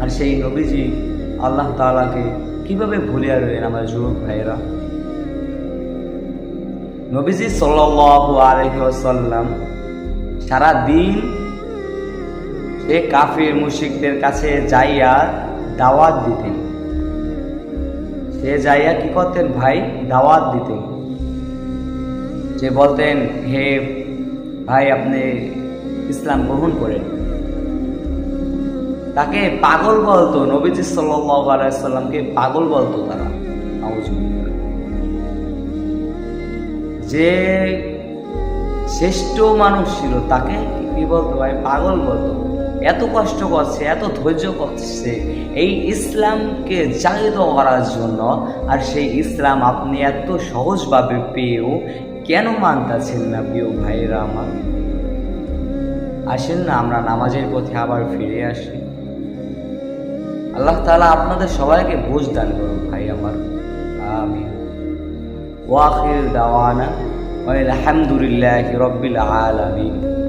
আর সেই নবীজি আল্লাহ তাআলাকে কিভাবে ভুলিয়া রইলেন আমার যুবক ভাইয়েরা। নবীজি সাল্লাল্লাহু আলাইহি ওয়াসাল্লাম সারা দিন সে কাফির মুশরিকদের কাছে যাইয়া দাওয়াত দিতেন। সে যাইয়া কি করতেন ভাই? দাওয়াত দিতেন। যে বলতেন, হে ভাই আপনি ইসলাম গ্রহণ করেন। তাকে পাগল বলতো, নবীজি সাল্লাল্লাহু আলাইহি ওয়াসাল্লামকে পাগল বলতো তারা। যে শ্রেষ্ঠ মানুষ ছিল তাকে কি বলতো ভাই? পাগল বলতো। এত কষ্ট করছে, এত ধৈর্য করছে এই ইসলামকে জাহিদ করার জন্য, আর সেই ইসলাম আপনি এত সহজভাবে পেয়েও কেন মানতেছেন না প্রিয় ভাইরা আমার? আসেন না আমরা নামাজের পথে আবার ফিরে আসি। আল্লাহ তাআলা আপনাদের সবাইকে বুঝ দান করুন ভাই আমার, আমিন। ওয়া আখির দাওয়ানা ওয়া আলহামদুলিল্লাহি রাব্বিল আলামিন।